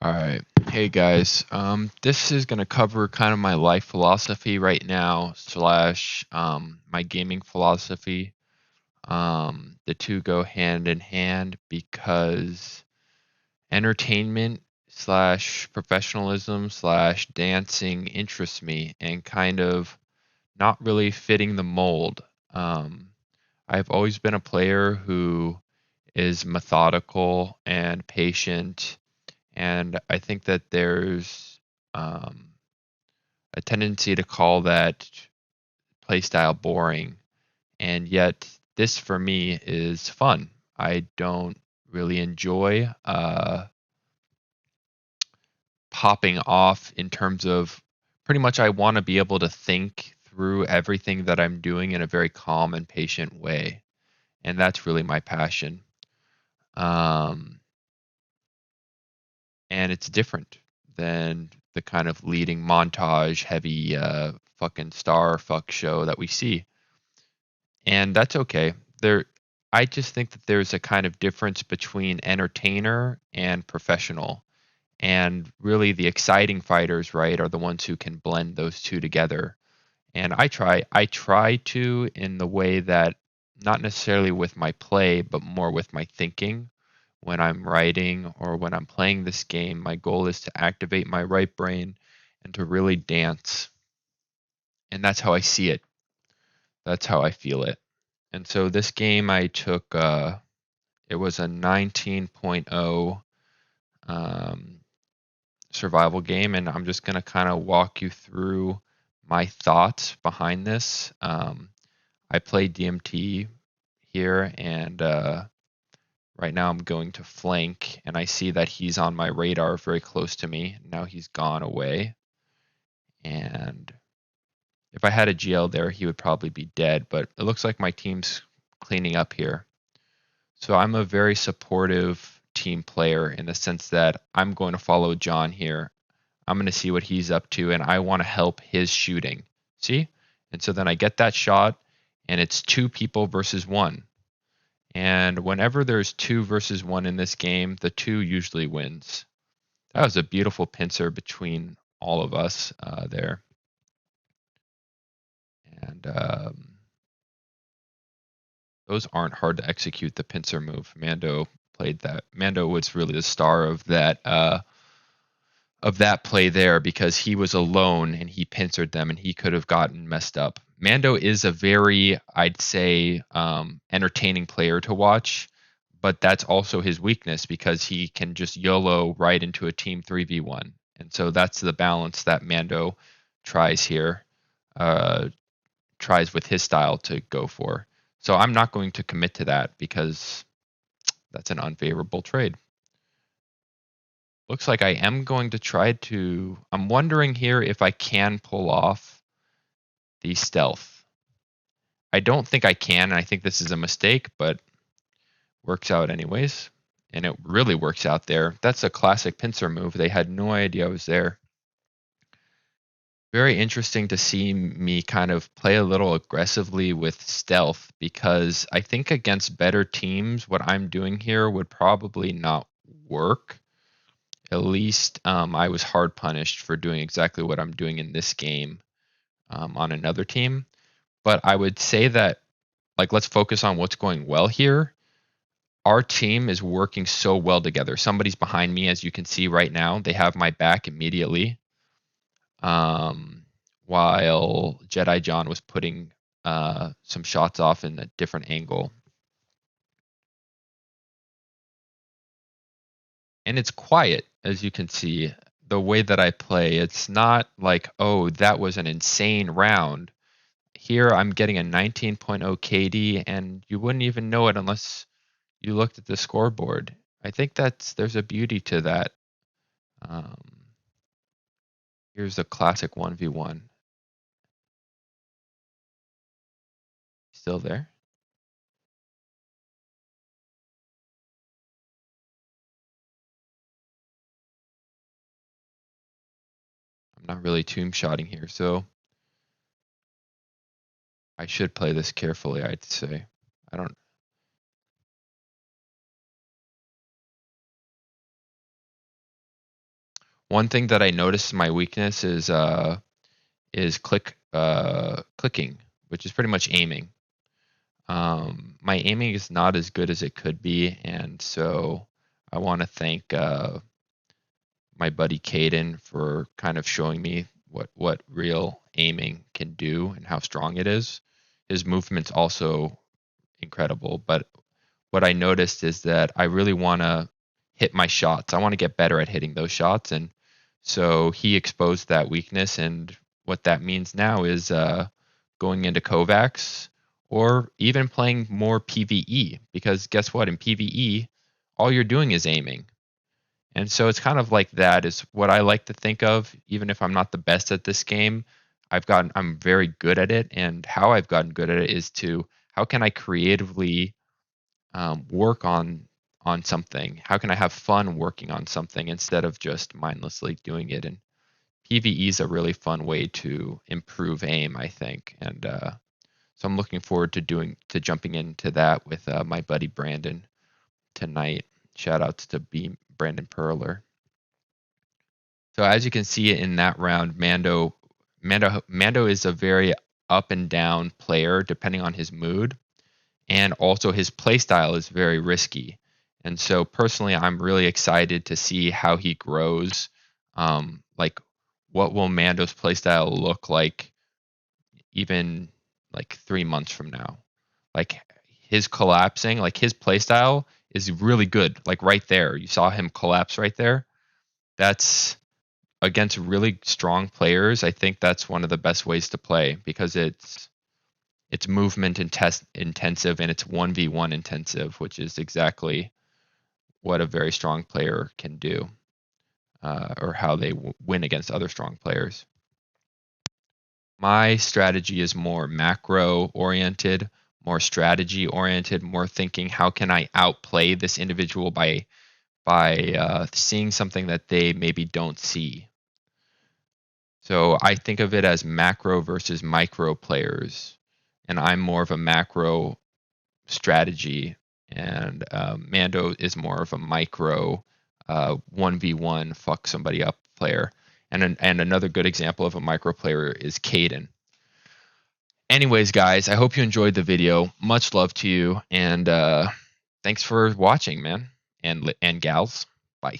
All right. Hey guys. This is gonna cover kind of my life philosophy right now, slash my gaming philosophy. The two go hand in hand because entertainment slash professionalism slash dancing interests me and kind of not really fitting the mold. Um, I've always been a player who is methodical and patient, and I think that there's um, a tendency to call that play style boring. And yet, this for me is fun. I don't really enjoy popping off in terms of pretty much I want to be able to think through everything that I'm doing in a very calm and patient way. And that's really my passion. Um, and it's different than the kind of leading montage heavy fucking star fuck show that we see. And that's okay. There I just think that there's a kind of difference between entertainer and professional. And really the exciting fighters, right, are the ones who can blend those two together. And I try to in the way that not necessarily with my play, but more with my thinking. When I'm writing or when I'm playing this game, my goal is to activate my right brain and to really dance. And that's how I see it. That's how I feel it. And so this game I took it was a 19.0 um, survival game, and I'm just going to kind of walk you through my thoughts behind this. I play DMT here, and right now I'm going to flank, and I see that he's on my radar very close to me. Now he's gone away, and if I had a GL there, he would probably be dead, but it looks like my team's cleaning up here. So I'm a very supportive team player in the sense that I'm going to follow John here. I'm going to see what he's up to, and I want to help his shooting. See? And so then I get that shot, and it's two people versus one. And whenever there's two versus one in this game, the two usually wins. That was a beautiful pincer between all of us there. And those aren't hard to execute, the pincer move. Mando played that. Mando was really the star of that play there because he was alone and he pincered them and he could have gotten messed up. Mando is a very, I'd say, entertaining player to watch, but that's also his weakness because he can just YOLO right into a team 3v1. And so that's the balance that Mando tries here, uh, tries with his style to go for. So I'm not going to commit to that because that's an unfavorable trade. Looks like I am going to try to. I'm wondering here if I can pull off the stealth. I don't think I can, and I think this is a mistake, but works out anyways. And it really works out there. That's a classic pincer move. They had no idea I was there. Very interesting to see me kind of play a little aggressively with stealth because I think against better teams, what I'm doing here would probably not work. At least I was hard punished for doing exactly what I'm doing in this game on another team. But I would say that, like, let's focus on what's going well here. Our team is working so well together. Somebody's behind me, as you can see right now. They have my back immediately. Um, while Jedi John was putting some shots off in a different angle. And it's quiet, as you can see. The way that I play, it's not like, oh, that was an insane round. Here I'm getting a 19.0 KD, and you wouldn't even know it unless you looked at the scoreboard. I think there's a beauty to that. Um, here's a classic 1v1. Still there? I'm not really tomb shotting here, so I should play this carefully, I'd say. I don't. One thing that I noticed my weakness is clicking, which is pretty much aiming. My aiming is not as good as it could be, and so I want to thank my buddy Caden for kind of showing me what real aiming can do and how strong it is. His movement's also incredible, but what I noticed is that I really want to hit my shots. I want to get better at hitting those shots, and so he exposed that weakness. And what that means now is going into Kovacs or even playing more PVE, because guess what? In PVE, all you're doing is aiming. And so it's kind of like that is what I like to think of, even if I'm not the best at this game. I'm very good at it. And how I've gotten good at it is to, how can I creatively work on something? How can I have fun working on something instead of just mindlessly doing it? And PVE is a really fun way to improve aim, I think. And so I'm looking forward to jumping into that with my buddy Brandon tonight. Shout outs to Brandon Perler. So as you can see in that round, Mando is a very up and down player depending on his mood, and also his playstyle is very risky. And so personally, I'm really excited to see how he grows. Like, what will Mando's playstyle look like even like 3 months from now? Like his collapsing, like his playstyle is really good. Like right there, you saw him collapse right there. That's against really strong players. I think that's one of the best ways to play because it's movement and test intensive and it's 1v1 intensive, which is exactly what a very strong player can do, or how they win against other strong players. My strategy is more macro oriented, more strategy oriented, more thinking how can I outplay this individual by seeing something that they maybe don't see. So I think of it as macro versus micro players, and I'm more of a macro strategy, and Mando is more of a micro 1v1 fuck somebody up player. And another good example of a micro player is Caden. Anyways, guys, I hope you enjoyed the video. Much love to you, and thanks for watching, man, and gals. Bye.